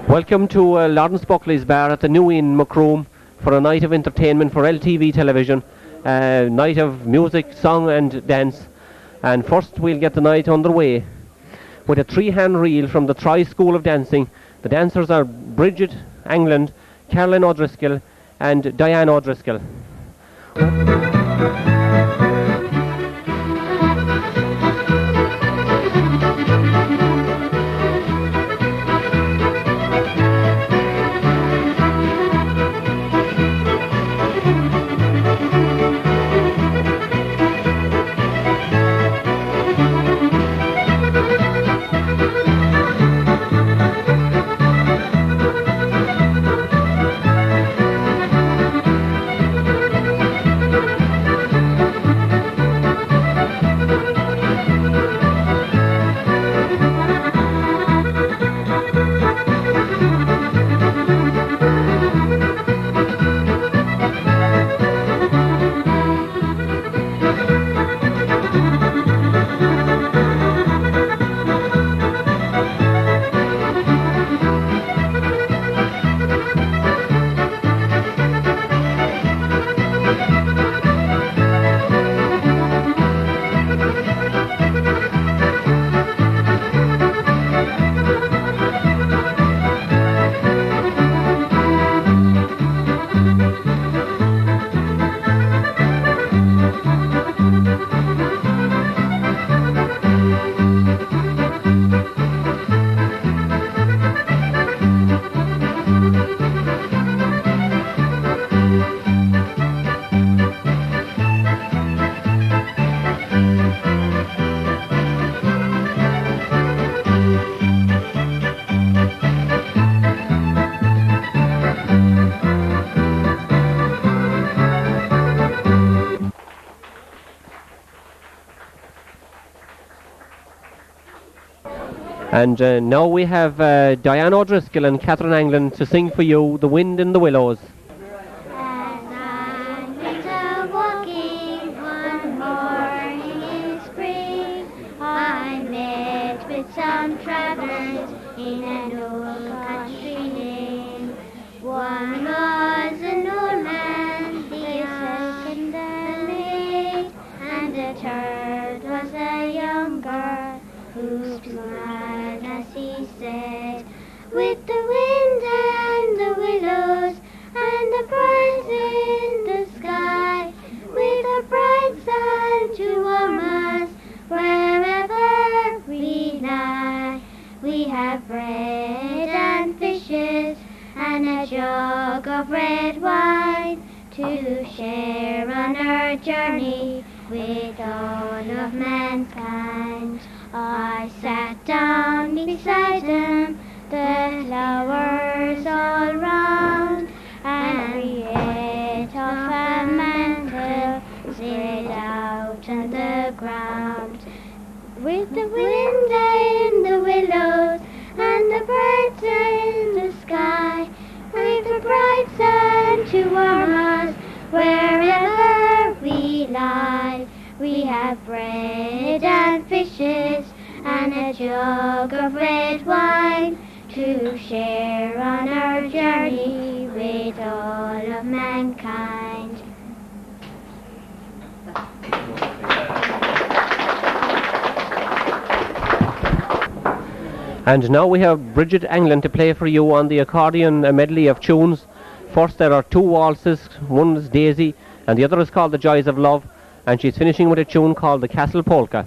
Welcome to Lawrence Buckley's bar at the New Inn, Macroom, for a night of entertainment for LTV television, night of music, song and dance. And first we'll get the night underway with a three-hand reel from the Tri School of Dancing. The dancers are Bridget Angland, Caroline O'Driscoll and Diane O'Driscoll. And now we have Diane O'Driscoll and Catherine Angland to sing for you The Wind in the Willows. As I went walking one morning in spring, I met with some travelers in an old country lane. One was an old man, the second a maid, and the third was a young girl who smiled as he said, with the wind and the willows and the birds in the sky, with a bright sun to warm us wherever we lie. We have bread and fishes and a jug of red wine to share on our journey with all of mankind. I sat down beside them, the flowers all round, and we ate off a mantle laid out on the ground. With the wind in the willows and the birds in the sky, with the bright sun to warm us wherever we lie. We have bread and fishes and a jug of red wine to share on our journey with all of mankind. And now we have Bridget Angland to play for you on the accordion, a medley of tunes. First there are two waltzes, one is Daisy and the other is called The Joys of Love, and she's finishing with a tune called the Castle Polka.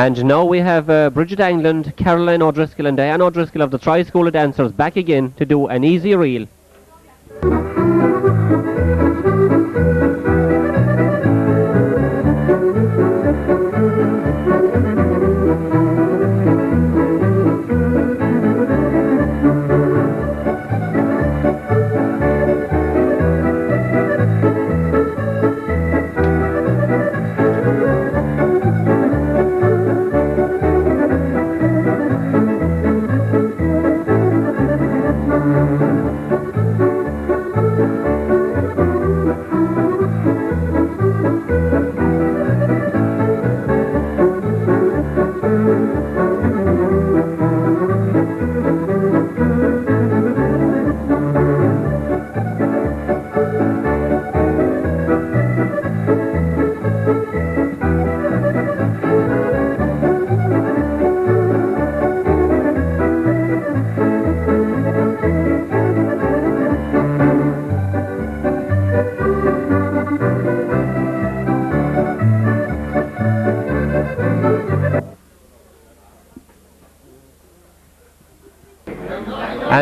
And now we have Bridget Angland, Caroline O'Driscoll and Diane O'Driscoll of the Tri-School of Dancers back again to do an easy reel.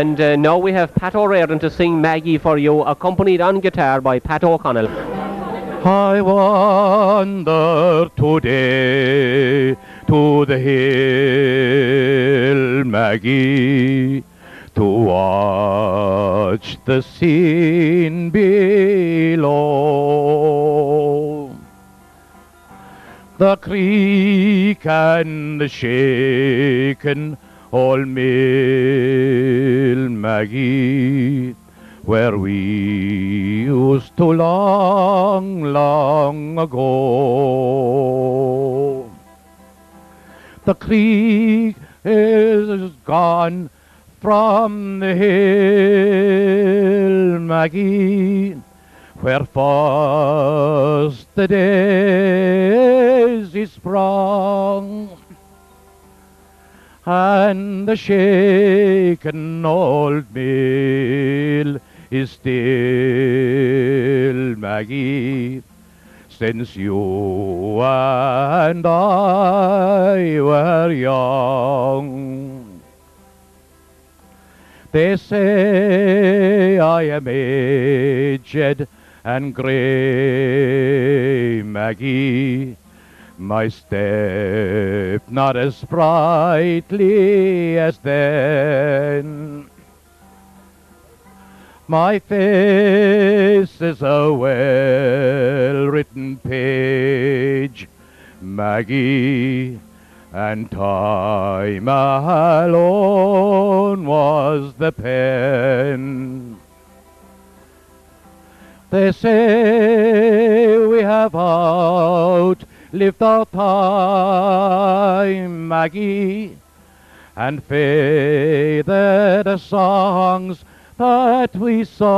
And now we have Pat O'Riordan to sing Maggie for you, accompanied on guitar by Pat O'Connell. I wander today to the hill, Maggie, to watch the scene below. The creek and the shaken old mill, Maggie, where we used to long ago. The creek is gone from the hill, Maggie, where first the daisy sprung. And the shaken old mill is still, Maggie, since you and I were young. They say I am aged and grey, Maggie, my step not as sprightly as then. My face is a well-written page, Maggie, and time alone was the pen. They say we have outlived our time, Maggie, and faded the songs that we sung.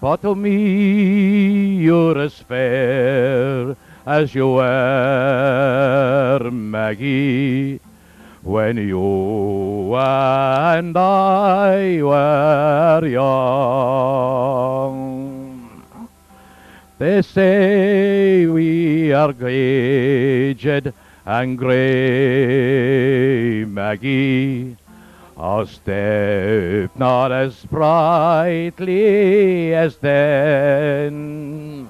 But to me you're as fair as you were, Maggie, when you and I were young. They say we are aged and grey, Maggie, our step not as sprightly as then.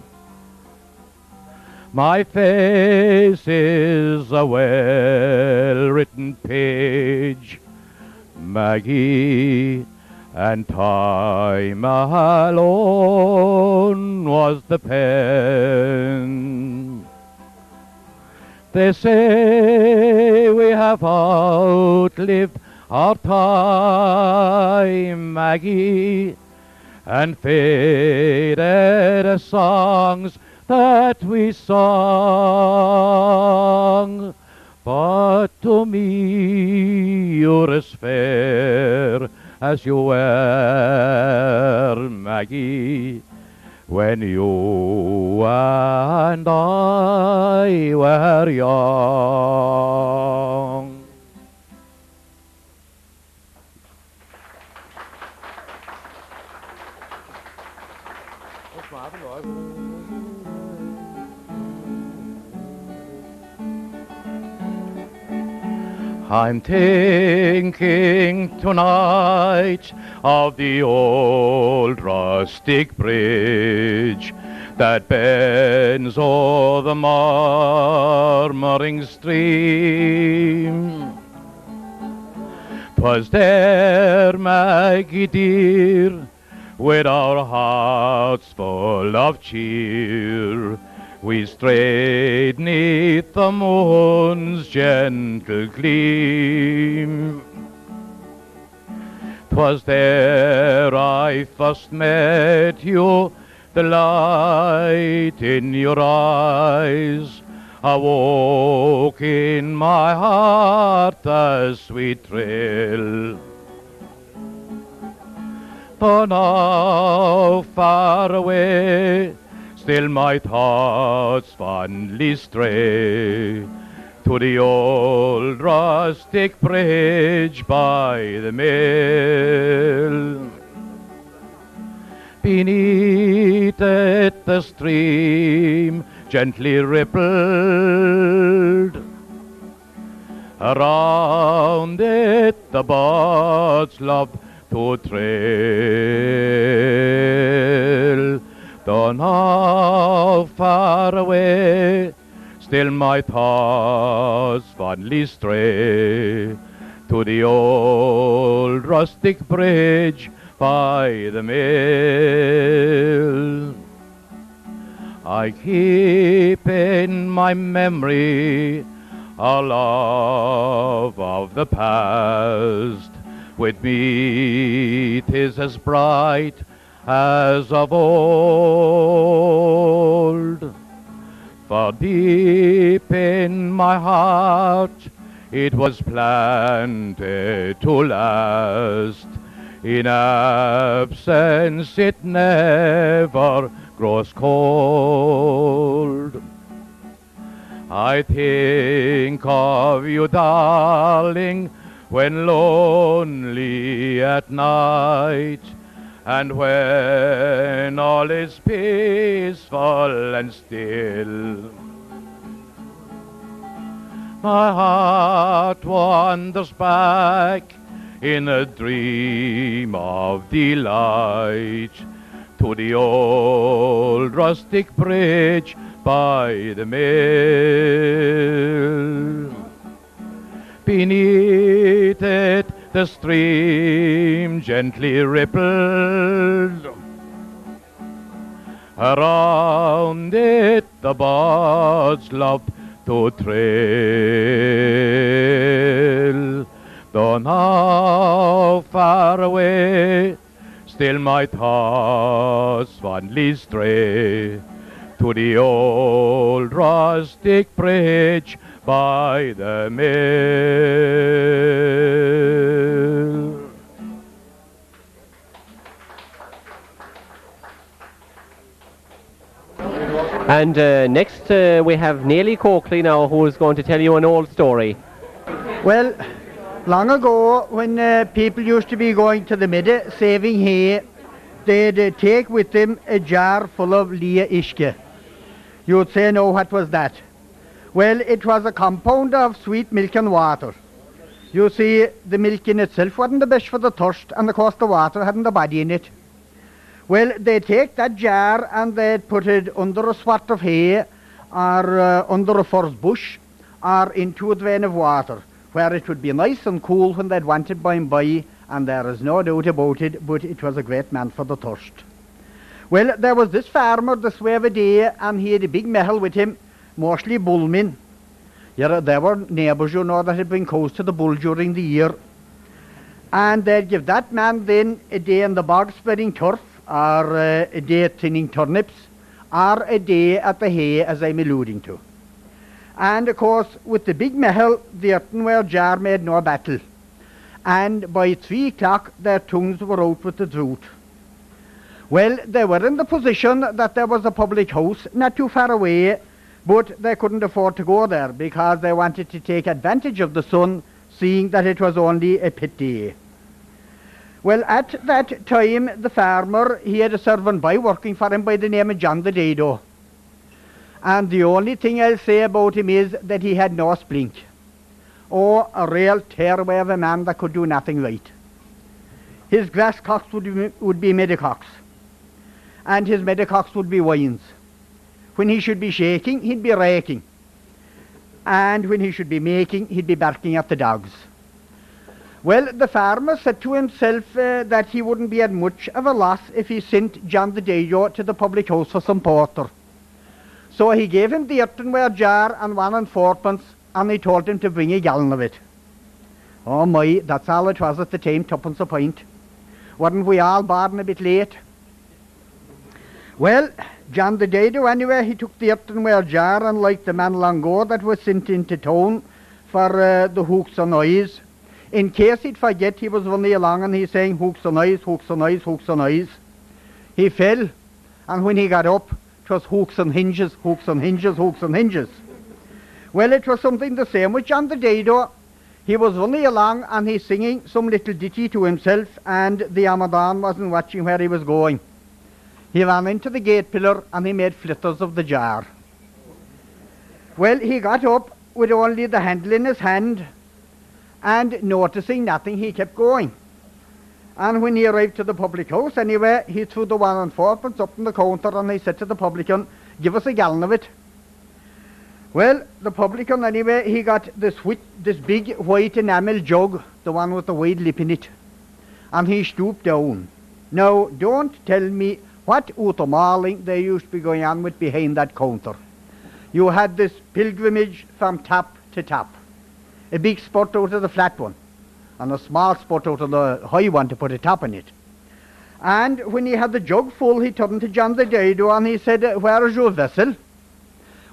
My face is a well-written page, Maggie, and time alone was the pen. They say we have outlived our time, Maggie, and faded the songs that we sung. But to me you're as fair as you were, Maggie, when you and I were young. I'm thinking tonight of the old rustic bridge that bends o'er the murmuring stream. 'Twas there, Maggie dear, with our hearts full of cheer, we strayed 'neath the moon's gentle gleam. 'Twas there I first met you, the light in your eyes awoke in my heart a sweet thrill. But now far away, still my thoughts fondly stray to the old rustic bridge by the mill. Beneath it the stream gently rippled, around it the birds loved to trail. Though now far away, still my thoughts fondly stray to the old rustic bridge by the mill. I keep in my memory a love of the past. With me 'tis as bright as of old. For deep in my heart it was planted to last. In absence it never grows cold. I think of you, darling, when lonely at night, and when all is peaceful and still. My heart wanders back in a dream of delight to the old rustic bridge by the mill. Beneath it the stream gently rippled, around it the birds loved to trail. Though now far away, still my thoughts fondly stray to the old rustic bridge by the mill. And next we have Neely Coakley now, who is going to tell you an old story. Well, long ago, when people used to be going to the meadow saving hay, they'd take with them a jar full of Lia Ishke. You'd say, no, what was that? Well, it was a compound of sweet milk and water. You see, the milk in itself wasn't the best for the thirst, and of course the water hadn't the body in it. Well, they'd take that jar and they'd put it under a swat of hay, or under a furze bush, or into a drain of water, where it would be nice and cool when they'd want it by and by, and there is no doubt about it, but it was a great man for the thirst. Well, there was this farmer this way of a day, and he had a big mehel with him, mostly bullmen. Yeah, there were neighbours, you know, that had been close to the bull during the year. And they'd give that man then a day in the bog spreading turf, or a day thinning turnips, or a day at the hay, as I'm alluding to. And of course, with the big mehel, the earthenware jar made no battle. And by 3 o'clock, their tongues were out with the drought. Well, they were in the position that there was a public house not too far away, but they couldn't afford to go there because they wanted to take advantage of the sun, seeing that it was only a pit day. Well, at that time, the farmer, he had a servant boy working for him by the name of John the Dado. And the only thing I'll say about him is that he had no splink. Oh, a real tearaway of a man that could do nothing right. His grass cocks would be meadowcocks, and his meadowcocks would be wines. When he should be shaking, he'd be raking, and when he should be making, he'd be barking at the dogs. Well, the farmer said to himself that he wouldn't be at much of a loss if he sent John the Dado to the public house for some porter. So he gave him the earthenware jar and 1 4 and he told him to bring a gallon of it. Oh my, that's all it was at the time, 2 a pint. Weren't we all born a bit late? Well, John the Dado anyway, he took the earthenware jar, and like the man long ago that was sent into town for the hooks and eyes, in case he'd forget, he was running along and he's saying hooks and eyes, hooks and eyes, hooks and eyes. He fell, and when he got up, it was hooks and hinges, hooks and hinges, hooks and hinges. Well, it was something the same with John the Dado. He was running along and he's singing some little ditty to himself, and the Amadan wasn't watching where he was going. He ran into the gate pillar and he made flitters of the jar. Well, he got up with only the handle in his hand, and noticing nothing, he kept going. And when he arrived to the public house anyway, he threw the 1 4 up on the counter and he said to the publican, "Give us a gallon of it." Well, the publican anyway, he got this big white enamel jug, the one with the wide lip in it, and he stooped down. Now, don't tell me what utermaling they used to be going on with behind that counter. You had this pilgrimage from top to top. A big spot out of the flat one, and a small spot out of the high one to put a top in it. And when he had the jug full, he turned to John the Dado and he said, "Where is your vessel?"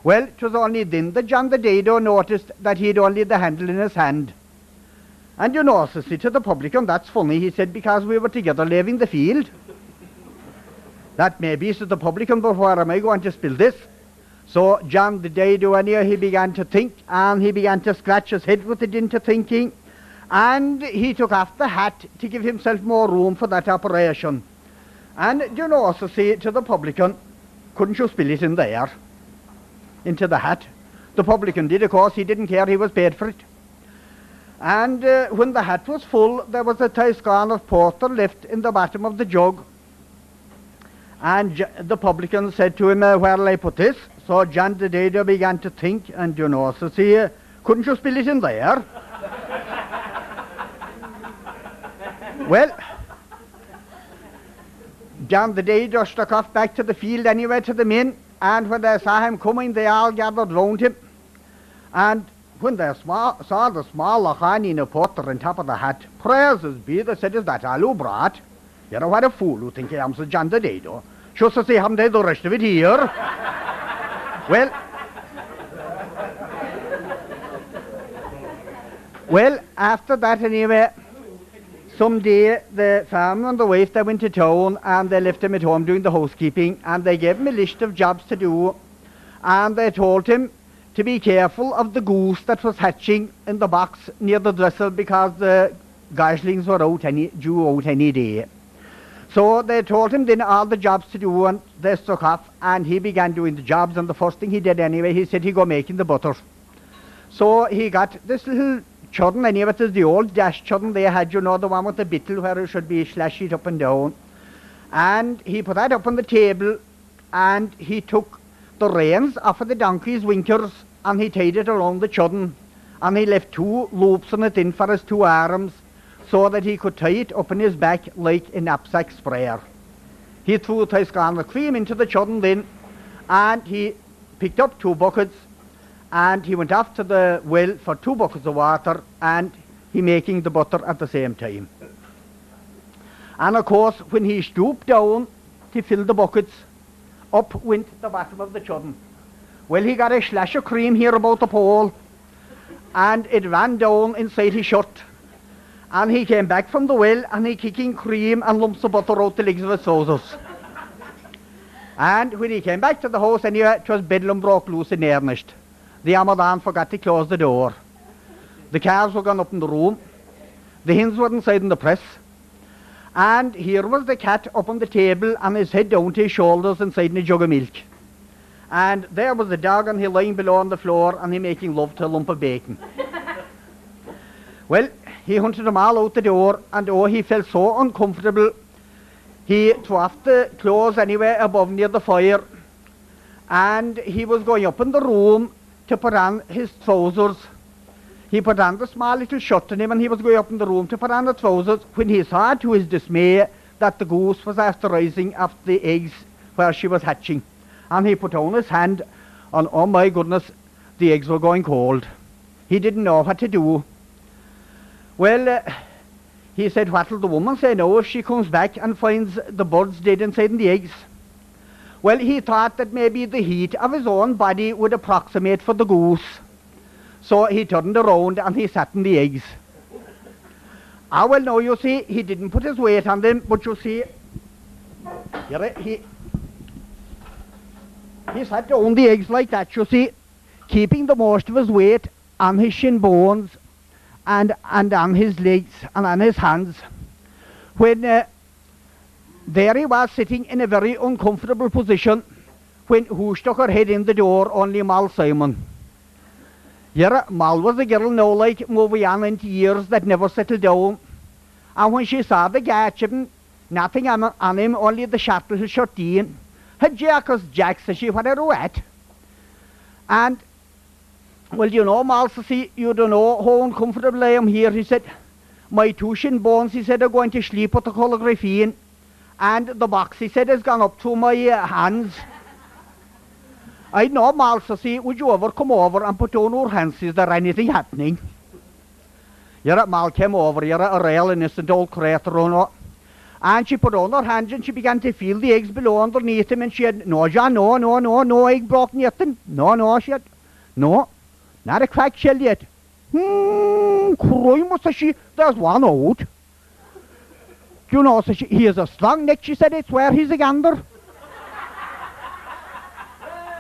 Well, it was only then that John the Dado noticed that he had only the handle in his hand. "And you know," says he to the publican, "that's funny," he said, "because we were together leaving the field." "That may be," said the publican, "but where am I going to spill this?" So John the Dado anyhow, he began to think, and he began to scratch his head with it into thinking, and he took off the hat to give himself more room for that operation. And you know, also say to the publican, "Couldn't you spill it in there?" Into the hat. The publican did, of course, he didn't care, he was paid for it. And when the hat was full, there was a tiscan of porter left in the bottom of the jug. And the publican said to him, "Where'll I put this?" So John the Dado began to think, and you know, so see, "Couldn't you spill it in there?" Well, John the Dado struck off back to the field anyway to the men, and when they saw him coming, they all gathered round him. And when they saw the small lachani in a porter on top of the hat, "Praises be," they said, "is that all you brought? You know what a fool you think I am," said John the Dado. "Just to say, haven't they the rest of it here?" Well, after that anyway, someday the farmer and the wife, they went to town and they left him at home doing the housekeeping, and they gave him a list of jobs to do, and they told him to be careful of the goose that was hatching in the box near the dresser, because the goslings were due out any day. So they told him then all the jobs to do, and they struck off, and he began doing the jobs, and the first thing he did anyway, he said he'd go making the butter. So he got this little churn anyway, it is the old dash churn they had, you know, the one with the bittle where it should be slash it up and down. And he put that up on the table, and he took the reins off of the donkey's winkers, and he tied it around the churn, and he left 2 loops on it in for his 2 arms, so that he could tie it up in his back like a knapsack sprayer. He threw a tiscan of cream into the churn then, and he picked up 2 buckets, and he went off to the well for 2 buckets of water, and he making the butter at the same time. And of course, when he stooped down to fill the buckets, up went the bottom of the churn. Well, he got a slash of cream here about the pole, and it ran down inside his shirt. And he came back from the well, and he kicking cream and lumps of butter out the legs of his trousers. And when he came back to the house anyway, it was bedlam broke loose in earnest. The Amadan forgot to close the door. The calves were gone up in the room. The hens were inside in the press. And here was the cat up on the table, and his head down to his shoulders inside in a jug of milk. And there was the dog, and he lying below on the floor, and he making love to a lump of bacon. Well, he hunted them all out the door, and oh, he felt so uncomfortable. He threw off the clothes anyway above near the fire, and he was going up in the room to put on his trousers. He put on the small little shirt on him, and he was going up in the room to put on the trousers when he saw, to his dismay, that the goose was after rising off the eggs where she was hatching. And he put down his hand, and oh my goodness, the eggs were going cold. He didn't know what to do. Well, he said, what'll the woman say now if she comes back and finds the birds dead inside in the eggs? Well, he thought that maybe the heat of his own body would approximate for the goose. So he turned around and he sat in the eggs. Ah, well, now you see, he didn't put his weight on them, but you see, he sat down the eggs like that, you see, keeping the most of his weight on his shin bones and on his legs and on his hands. When there he was sitting in a very uncomfortable position, when who stuck her head in the door? Only Mal Simon. Mal was a girl now like moving on into years that never settled down. And when she saw the Gatchman, nothing on him, only the shackle his shirt in. Her Jack, says she, what are you at? And, well, you know, Mal says, you don't know how uncomfortable I am here. He said, my two shin bones, he said, are going to sleep with the cholegraphene. And the box, he said, has gone up to my hands. I know, Mal, says, would you ever come over and put down your hands? Is there anything happening? Mal came over, a real innocent old creature, and she put on her hands and she began to feel the eggs below underneath him, and she had, no, John, no egg broken yet. No, she had, no, not a cracked shell yet. Crime, says she, there's one out. You know, says she, he has a strong neck, she said, I swear he's a gander.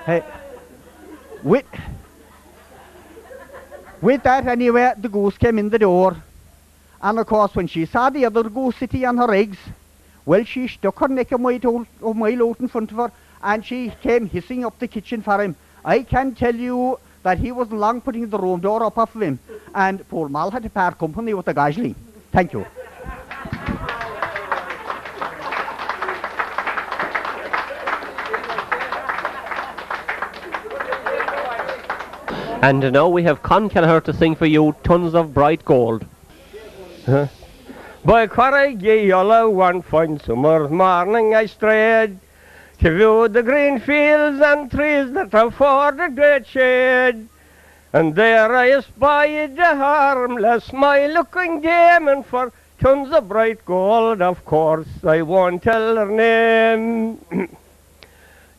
Hey, with that anyway, the goose came in the door. And of course, when she saw the other goose sitting on her eggs, well, she stuck her neck a mile out in front of her, and she came hissing up the kitchen for him. I can tell you that he wasn't long putting the room door up off of him, and poor Mal had to part company with the gosling. Thank you. And now we have Kelleher to sing for you, Tons of Bright Gold. By Corrigy Yellow one fine summer's morning I strayed to view the green fields and trees that afford a great shade. And there I espied a harmless, smile-looking dame, and for tons of bright gold, of course, I won't tell her name.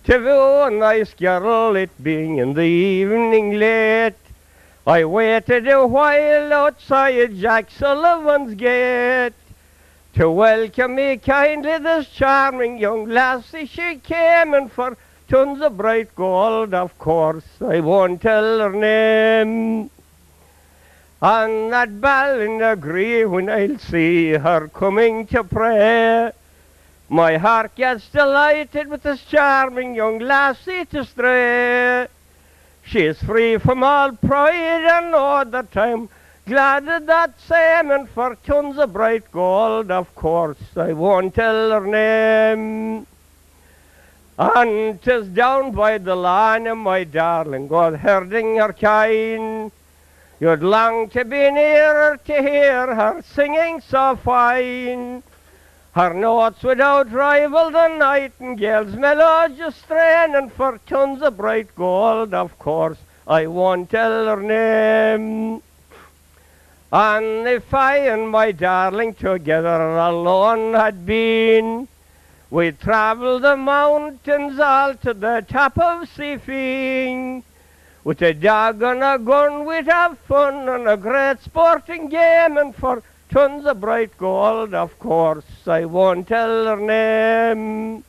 To view a nice girl, it being in the evening late, I waited a while outside Jack Sullivan's gate. To welcome me kindly this charming young lassie she came, and for tons of bright gold, of course, I won't tell her name. On that Ballinagry, when I'll see her coming to pray, my heart gets delighted with this charming young lassie to stray. She is free from all pride and all that I'm glad of that same, and for tons of bright gold, of course, I won't tell her name. And 'tis down by the line, my darling, God herding her kine. You'd long to be nearer to hear her singing so fine. Her notes without rival, the nightingale's melodious strain, and for tons of bright gold, of course, I won't tell her name. And if I and my darling together alone had been, we'd travel the mountains all to the top of Seefing. With a dog and a gun, we'd have fun and a great sporting game, and for tons of bright gold, of course, I won't tell her name.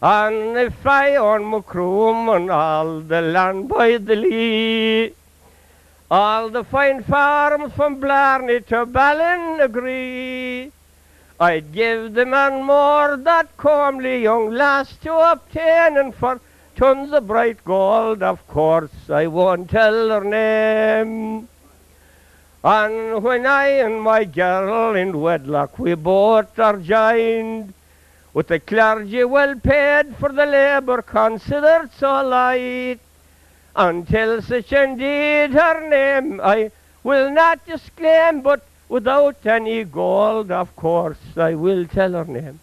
And if I own Macroom and all the land by the Lee, all the fine farms from Blarney to Ballinagry, I'd give the man more that comely young lass to obtain, and for tons of bright gold, of course, I won't tell her name. And when I and my girl in wedlock we both are joined, with the clergy well paid for the labour considered so light, until such indeed her name I will not disclaim, but without any gold, of course, I will tell her name.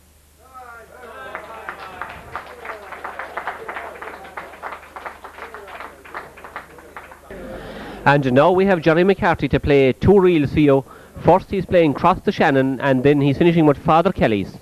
And now we have Jerry McCarthy to play two reels for you. First he's playing Cross the Shannon, and then he's finishing with Father Kelly's.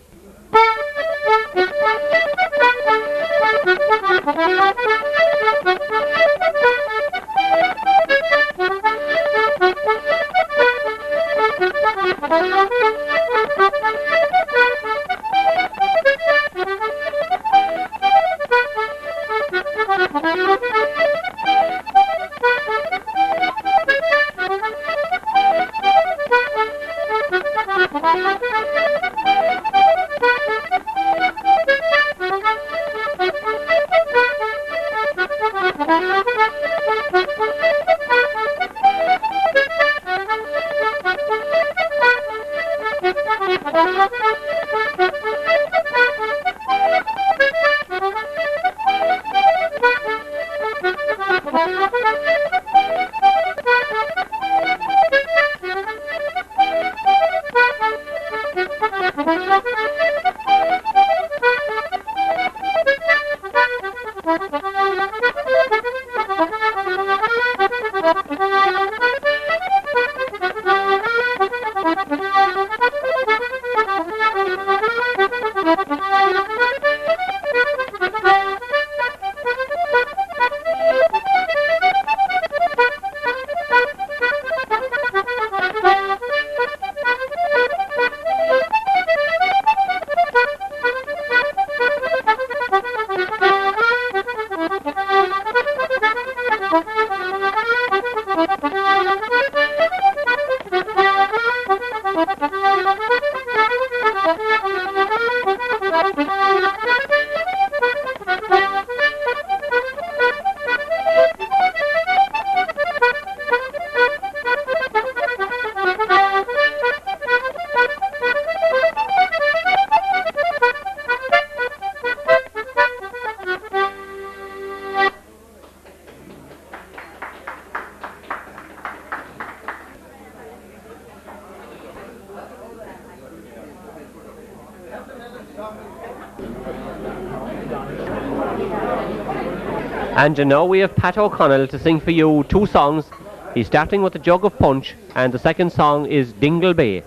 And now we have Pat O'Connell to sing for you two songs. He's starting with the Jug of Punch, and the second song is Dingle Bay.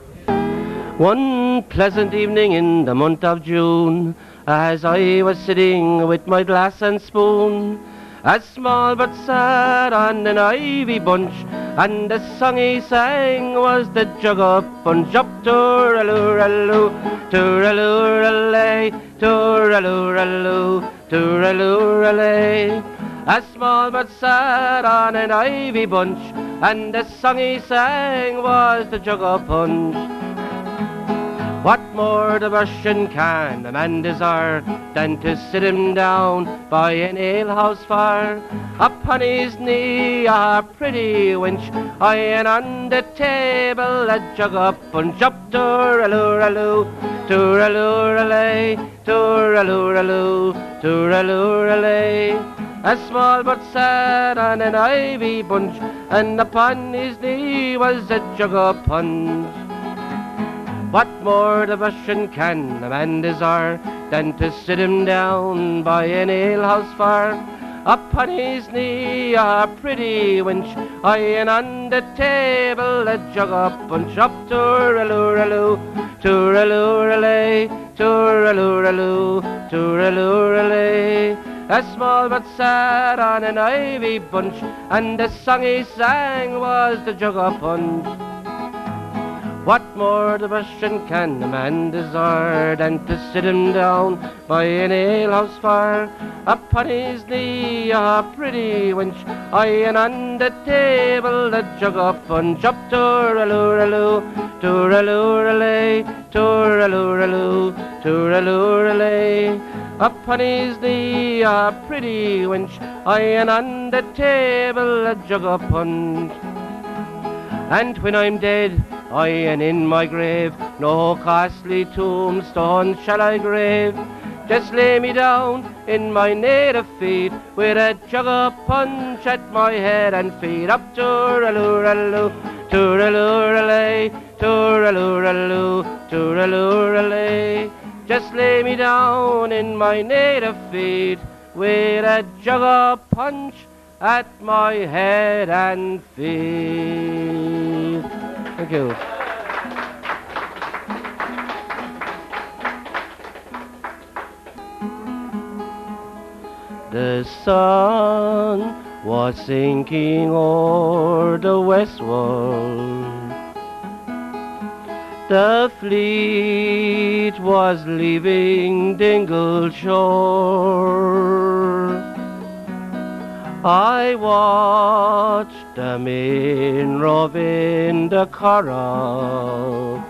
One pleasant evening in the month of June, as I was sitting with my glass and spoon, as small but sad on an ivy bunch, and the song he sang was the Jug Up Punch. Up tooraloo-raloo, tooraloo-ralay, tooraloo-raloo, tooraloo-ralay. As small but sad on an ivy bunch, and the song he sang was the Jug Up Punch. What more the Russian can a man desire than to sit him down by an alehouse fire? Upon his knee a pretty wench, and on the table a Jug Up Punch. Up tooraloo-raloo, tooraloo-ralay, tooraloo-raloo, tooraloo-ralay. As small but sad on an ivy bunch, and upon his knee was a Jug Up Punch. What more the Russian can a man desire than to sit him down by an alehouse fire? Upon his knee a pretty wench, and on the table a Jug Up Punch. Up tooraloo-raloo, tooraloo-ralay, tooraloo-raloo, tooraloo-ralay. As small but sad on an ivy bunch, and the song he sang was the Jug Up Punch. What more the Russian can a man desire than to sit him down by an alehouse fire? Upon his knee a pretty wench, and on the table a Jug Up Punch. Up tooraloo-raloo, tooraloo-ralay, tooraloo-raloo, tooraloo-ralay. Upon his knee a pretty wench, and on the table a Jug Up Punch. And when I'm dead, I and in my grave, no costly tombstone shall I grave. Just lay me down in my native feet, with a jug of punch at my head and feet. Up tooraloo-raloo, tooraloo-ralay, tooraloo-raloo, tooraloo-ralay. Just lay me down in my native feet, with a jug of punch at my head and feet. Thank you. The sun was sinking o'er the westward. The fleet was leaving Dingle shore. I watched the men rove in the Curragh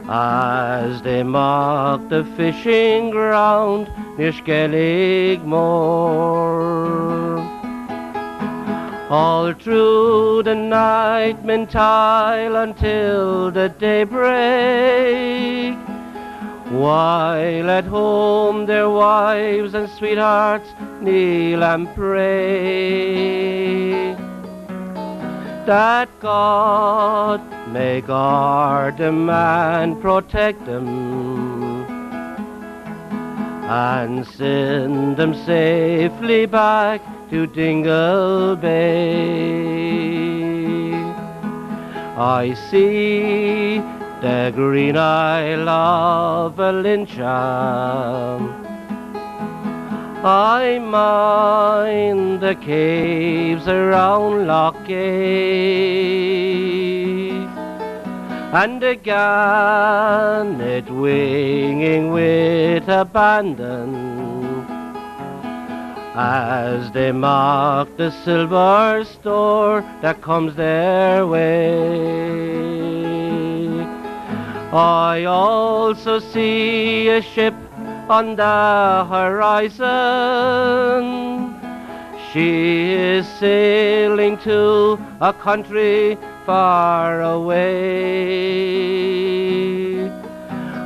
as they marked the fishing ground near Skelligmore. All through the night men toil until the daybreak, while at home their wives and sweethearts kneel and pray that God may guard them and protect them and send them safely back to Dingle Bay. I see the green isle of Lincham, I mind the caves around Lochgay, and the gannet winging with abandon as they mark the silver store that comes their way. I also see a ship on the horizon. She is sailing to a country far away.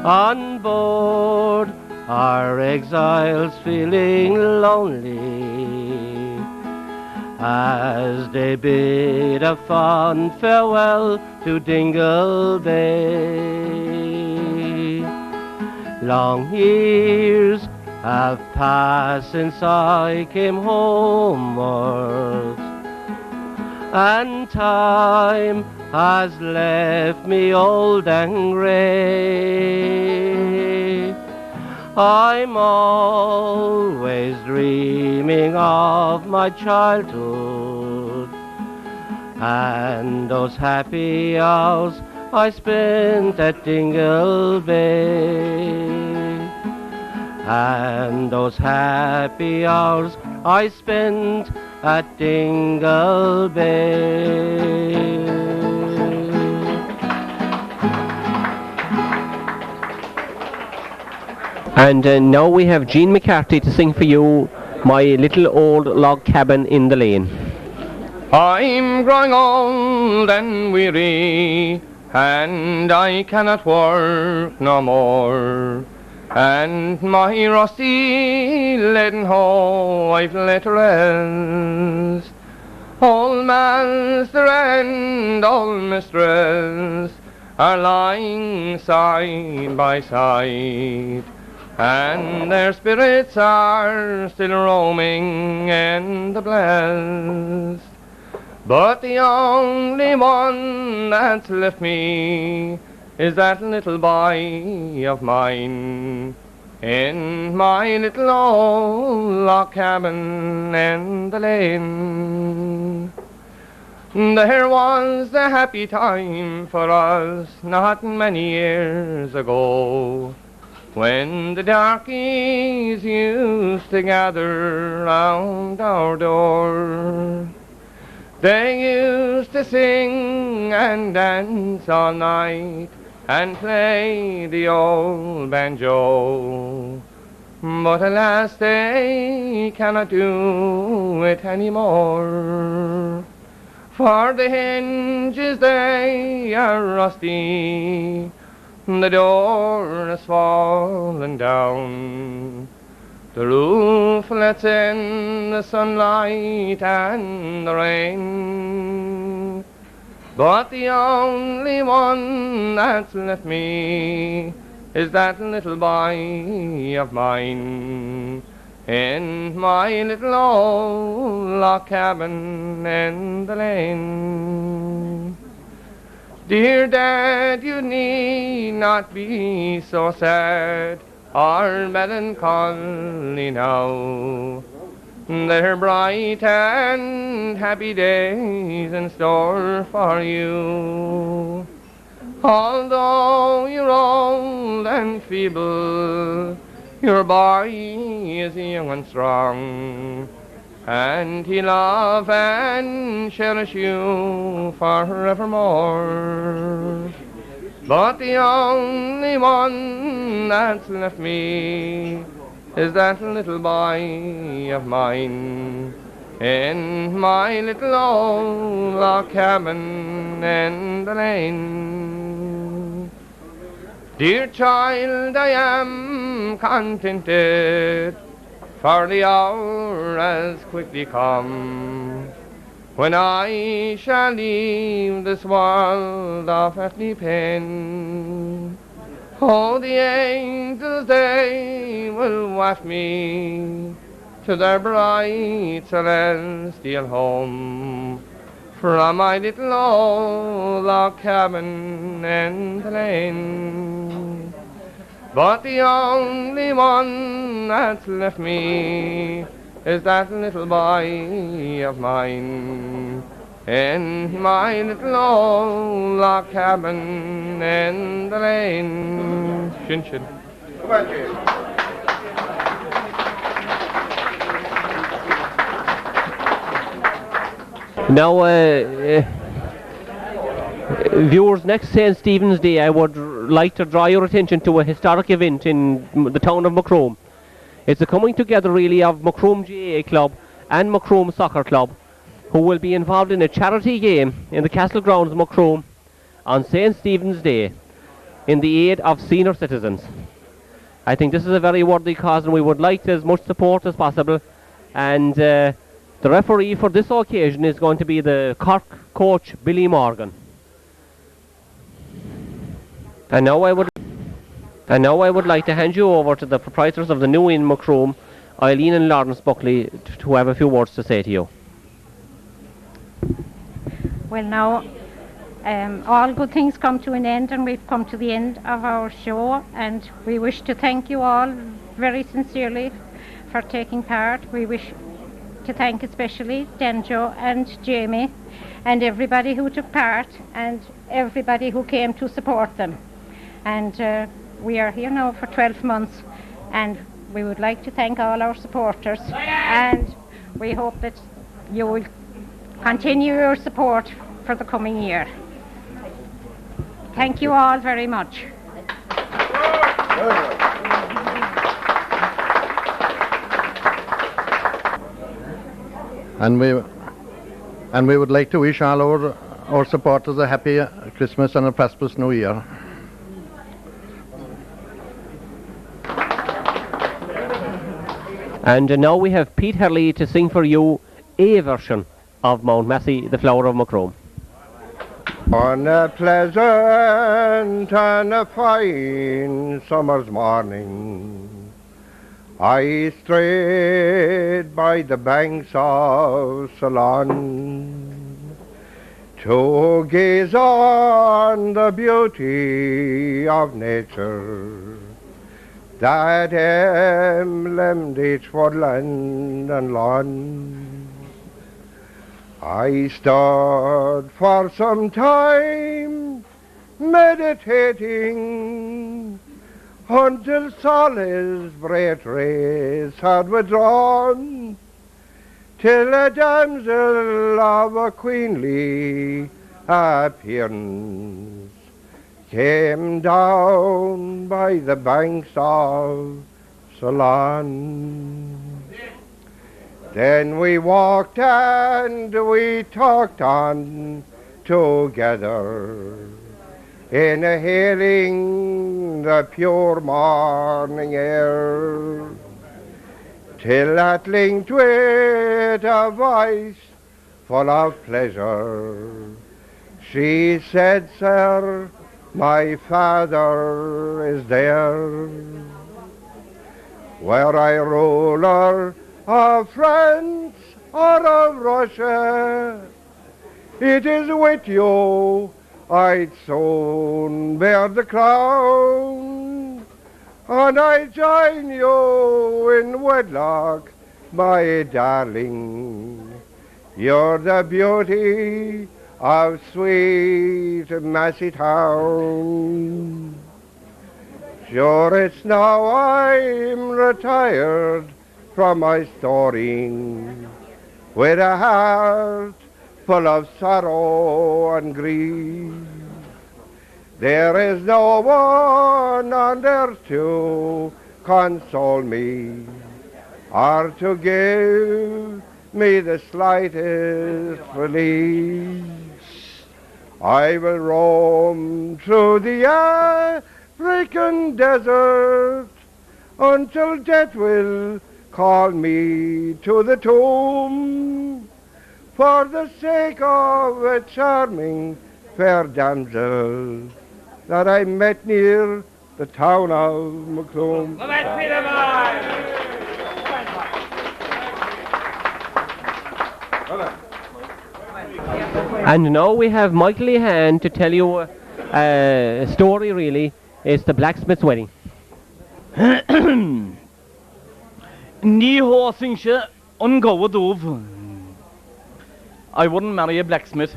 On board are exiles feeling lonely as they bid a fond farewell to Dingle Bay. Long years have passed since I came homeward, and time has left me old and grey. I'm always dreaming of my childhood and those happy hours I spent at Dingle Bay, and those happy hours I spent at Dingle Bay. And now we have Jean McCarthy to sing for you My Little Old Log Cabin in the Lane. I'm growing old and weary, and I cannot work no more, and my rusty leaden hoe I've let rest. Old master and old mistress are lying side by side, and their spirits are still roaming in the blest. But the only one that's left me is that little boy of mine in my little old log cabin in the lane. There was a happy time for us not many years ago, when the darkies used to gather round our door. They used to sing and dance all night and play the old banjo, but alas, they cannot do it anymore. For the hinges they are rusty, the door has fallen down, the roof lets in the sunlight and the rain. But the only one that's left me is that little boy of mine in my little old log cabin in the lane. Dear Dad, you need not be so sad or melancholy now. There are bright and happy days in store for you. Although you're old and feeble, your boy is young and strong, and he'll love and cherish you forevermore. But the only one that's left me is that little boy of mine in my little old log cabin in the lane. Dear child, I am contented, for the hour has quickly come when I shall leave this world of earthly pain. Oh, the angels, they will waft me to their bright celestial home from my little old log cabin in the lane. But the only one that's left me is that little boy of mine in my little old log cabin in the lane. Shin shin. Now, viewers, next St. Stephen's Day, I would like to draw your attention to a historic event in the town of Macroom. It's a coming together really of Macroom GAA Club and Macroom Soccer Club, who will be involved in a charity game in the Castle Grounds Macroom on St. Stephen's Day in the aid of senior citizens. I think this is a very worthy cause, and we would like as much support as possible. And the referee for this occasion is going to be the Cork coach Billy Morgan. And now I would like to hand you over to the proprietors of the New Inn Macroom, Eileen and Lawrence Buckley, to have a few words to say to you. Well, now, all good things come to an end, and we've come to the end of our show, and we wish to thank you all very sincerely for taking part. We wish to thank especially Denjo and Jamie and everybody who took part and everybody who came to support them. And we are here now for 12 months, and we would like to thank all our supporters, and we hope that you will continue your support for the coming year. Thank you all very much. And we would like to wish all our supporters a happy Christmas and a prosperous New Year. And now we have Pete Hurley to sing for you a version of Mount Massey, the Flower of Macroom. On a pleasant and a fine summer's morning, I strayed by the banks of Ceylon to gaze on the beauty of nature that emblemed each woodland and lawn. I stood for some time meditating until Sol's bright rays had withdrawn, till a damsel of a queenly appearance came down by the banks of Ceylon. Then we walked and we talked on together, inhaling the pure morning air, till at length with a voice full of pleasure she said, "Sir, my father is there, were I ruler of France or of Russia, it is with you I'd soon bear the crown, and I join you in wedlock, my darling. You're the beauty of sweet Massey Town. Sure, it's now I'm retired from my storing, with a heart full of sorrow and grief. There is no one on earth to console me, or to give me the slightest relief. I will roam through the African desert until death will call me to the tomb, for the sake of a charming fair damsel that I met near the town of Macroom. And now we have Michael Lehan to tell you a story, really. It's the blacksmith's wedding. Ni horsingse ungåvedov. I wouldn't marry a blacksmith.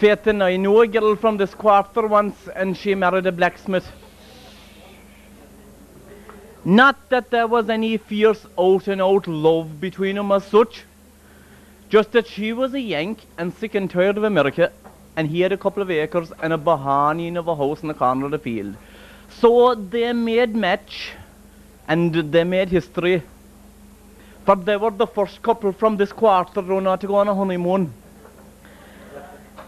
Faten, I knew a girl from this quarter once, and she married a blacksmith. Not that there was any fierce out-and-out love between them as such, just that she was a Yank and sick and tired of America, and he had a couple of acres and a bahani of a house in the corner of the field. So they made match, and they made history, for they were the first couple from this quarter not to go on a honeymoon.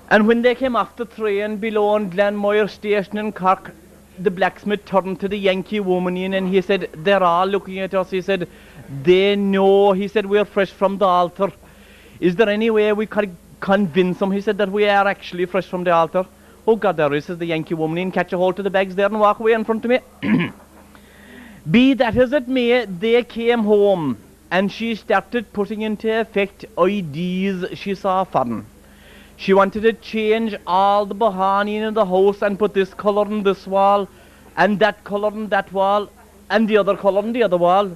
And when they came off the train below on Glenmoire Station in Cork, the blacksmith turned to the Yankee woman in and he said, "They're all looking at us." He said, "They know," he said, "we're fresh from the altar. Is there any way we could convince them," he said, "that we are actually fresh from the altar?" "Oh God, there is," says the Yankee woman in, "catch a hold of the bags there and walk away in front of me." Be that as it may, they came home and she started putting into effect ideas she saw foreign. She wanted to change all the bahani in the house and put this colour on this wall, and that colour on that wall, and the other colour on the other wall.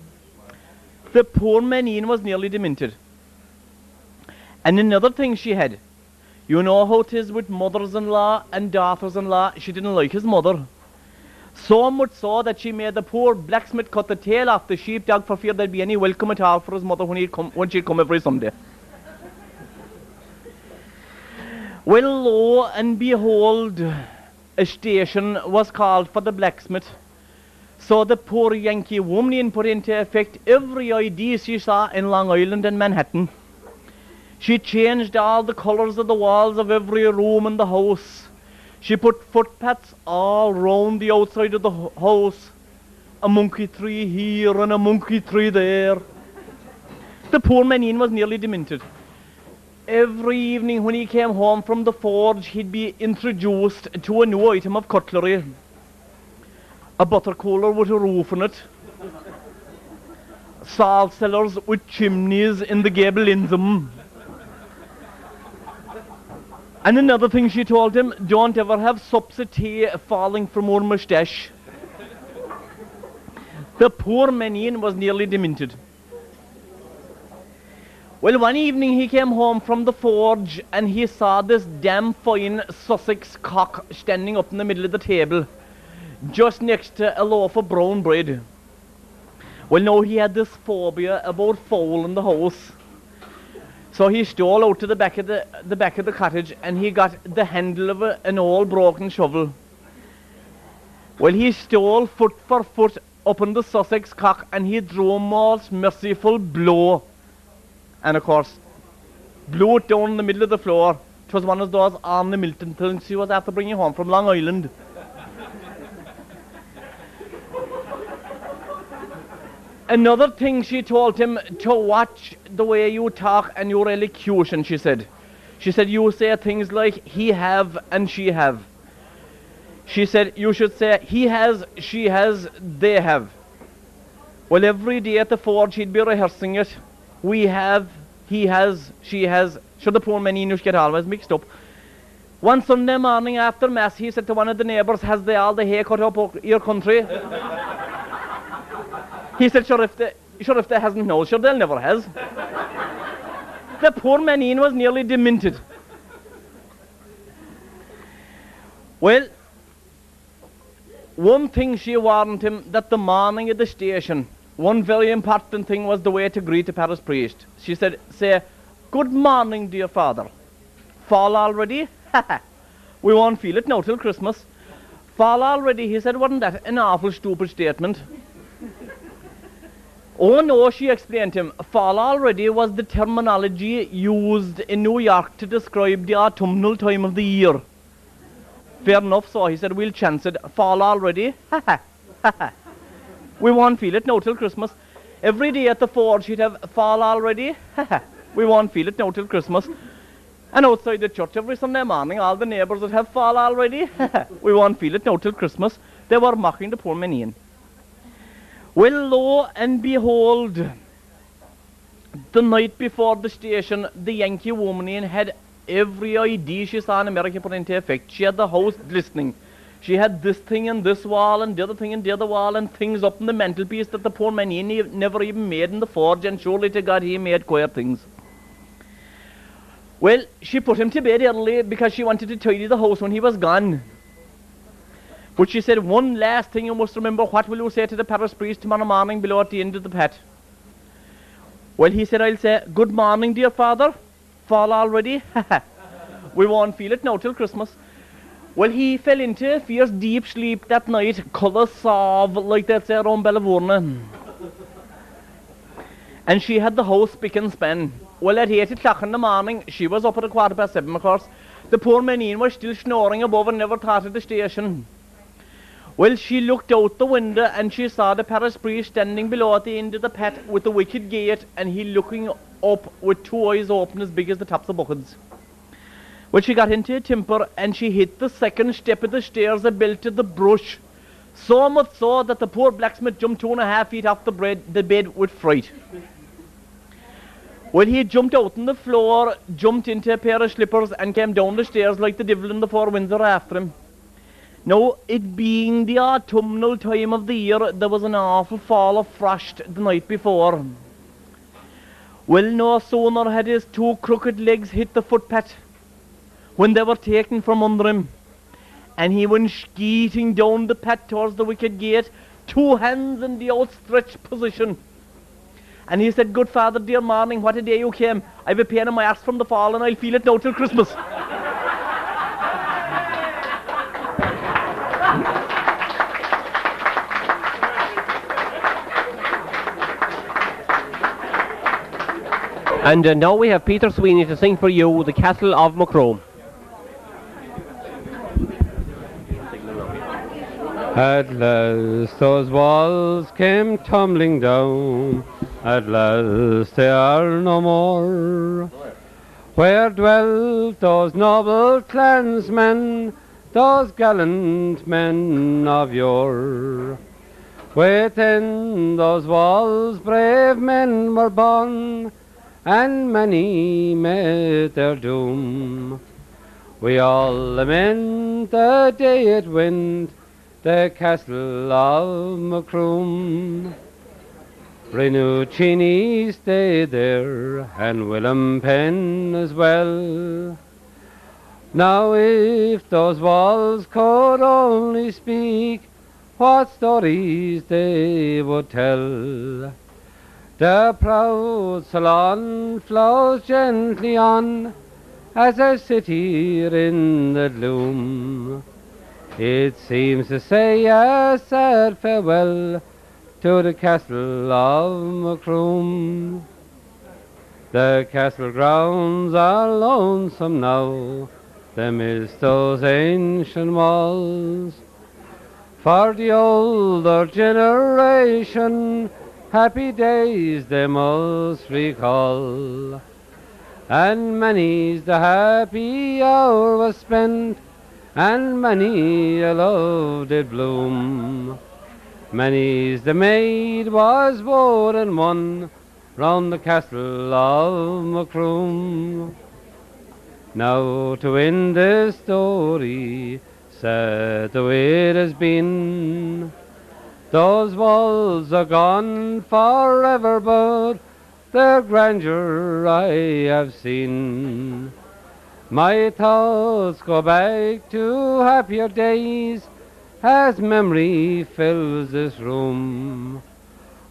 The poor manine was nearly demented. And another thing she had, you know how it is with mothers-in-law and daughters-in-law, she didn't like his mother. So much so that she made the poor blacksmith cut the tail off the sheepdog for fear there'd be any welcome at all for his mother when she'd come every Sunday. Well, lo and behold, a station was called for the blacksmith. So the poor Yankee woman put into effect every idea she saw in Long Island and Manhattan. She changed all the colours of the walls of every room in the house. She put footpaths all round the outside of the house. A monkey tree here and a monkey tree there. The poor manine was nearly demented. Every evening when he came home from the forge, he'd be introduced to a new item of cutlery. A butter cooler with a roof on it. Salt cellars with chimneys in the gable ends of them. And another thing she told him, don't ever have sups of tea falling from her moustache. The poor manine was nearly demented. Well, one evening he came home from the forge and he saw this damn fine Sussex cock standing up in the middle of the table, just next to a loaf of brown bread. Well, now he had this phobia about fowl in the house. So he stole out to the back of the cottage and he got the handle of an old broken shovel. Well, he stole foot for foot up on the Sussex cock and he drew a most merciful blow and of course, blew it down in the middle of the floor. It was one of those Arne Milton things she was after bringing home from Long Island. Another thing she told him, to watch the way you talk and your elocution, she said. She said, you say things like, he have and she have. She said, you should say, he has, she has, they have. Well, every day at the forge, he'd be rehearsing it. We have, he has, she has. Sure, the poor man English get always mixed up. One Sunday morning after Mass, he said to one of the neighbours, has they all the hair cut up your country? He said, sure, if they hasn't known, sure, they'll never has. The poor man Ian was nearly demented. Well, one thing she warned him, that the morning at the station, one very important thing was the way to greet the parish priest. She said, say, good morning, dear father. Fall already? We won't feel it now till Christmas. Fall already, he said, wasn't that an awful stupid statement? Oh no, she explained to him, fall already was the terminology used in New York to describe the autumnal time of the year. Fair enough, so he said, we'll chance it, fall already, we won't feel it now till Christmas. Every day at the forge he'd have fall already, we won't feel it now till Christmas. And outside the church every Sunday morning, all the neighbours would have fall already, we won't feel it now till Christmas. They were mocking the poor man Ian. Well, lo and behold, the night before the station, the Yankee woman Ian had every idea she saw in America put into effect. She had the house glistening. She had this thing in this wall and the other thing in the other wall and things up in the mantelpiece that the poor man Ian never even made in the forge, and surely to God he made queer things. Well, she put him to bed early because she wanted to tidy the house when he was gone. But she said, one last thing you must remember, what will you say to the parish priest tomorrow morning below at the end of the pat? Well, he said, I'll say, good morning, dear father. Fall already? We won't feel it now till Christmas. Well, he fell into a fierce deep sleep that night, colour sov, like that's there on Bellavorna. And she had the house spick and span. Well, at 8 o'clock in the morning, she was up at 7:15, of course. The poor man Ian was still snoring above and never thought of the station. Well, she looked out the window and she saw the parish priest standing below at the end of the pat with the wicket gate, and he looking up with two eyes open as big as the tops of buckets. Well, she got into a temper and she hit the second step of the stairs and belted the brush. So much so that the poor blacksmith jumped 2.5 feet off the bed with fright. Well, he jumped out on the floor, jumped into a pair of slippers and came down the stairs like the devil in the Four Windsor after him. Now, it being the autumnal time of the year, there was an awful fall of frost the night before. Well, no sooner had his two crooked legs hit the footpath when they were taken from under him, and he went skeeting down the path towards the wicket gate, two hands in the outstretched position. And he said, good father, dear morning, what a day you came. I've a pain in my arse from the fall and I'll feel it now till Christmas. And now we have Peter Sweeney to sing for you The Castle of Macroom. At last those walls came tumbling down, at last they are no more. Where dwelt those noble clansmen, those gallant men of yore? Within those walls brave men were born, and many met their doom. We all lament the day it went, the castle of Macroom. Rinuccini stayed there, and Willem Penn as well. Now if those walls could only speak, what stories they would tell. The proud Salon flows gently on, as I sit here in the gloom. It seems to say a sad farewell to the castle of Macroom. The castle grounds are lonesome now, they miss those ancient walls. For the older generation, happy days they must recall. And many's the happy hour was spent, and many a love did bloom. Many's the maid was won and won round the castle of Macroom. Now to end this story, sad though it has been, those walls are gone forever, but their grandeur I have seen. My thoughts go back to happier days as memory fills this room.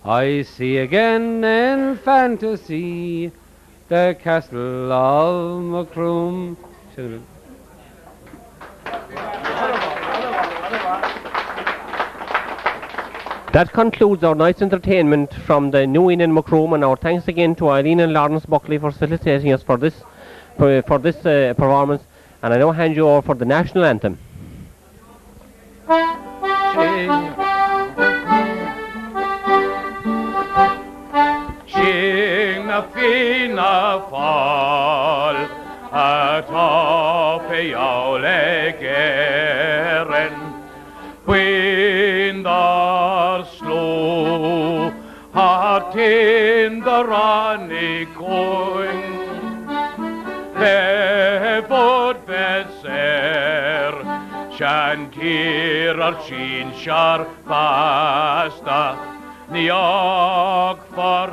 I see again in fantasy the castle of Macroom. That concludes our night's entertainment from the New Inn in Macroom, and our thanks again to Eileen and Lawrence Buckley for facilitating us for this performance. And I now hand you over for the national anthem. Sing a fina fall atop e jaule geren wind are slow hart in the running going le bod beser shantir ar sin shar basta niog for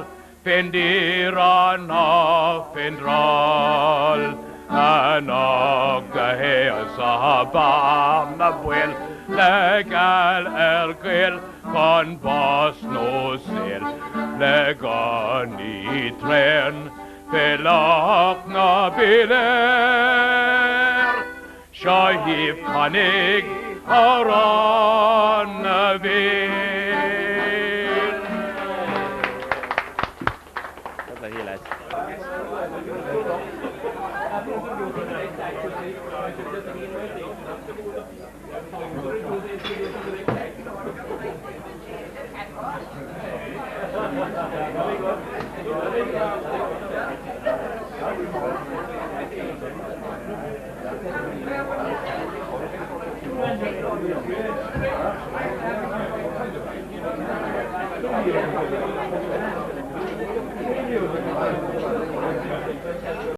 Fendir an off in roll, an og heas a bam na bwyl, le gal gwyl, con bos no sil, le gon I tren, felok na biler, Shahif panig aron na vil.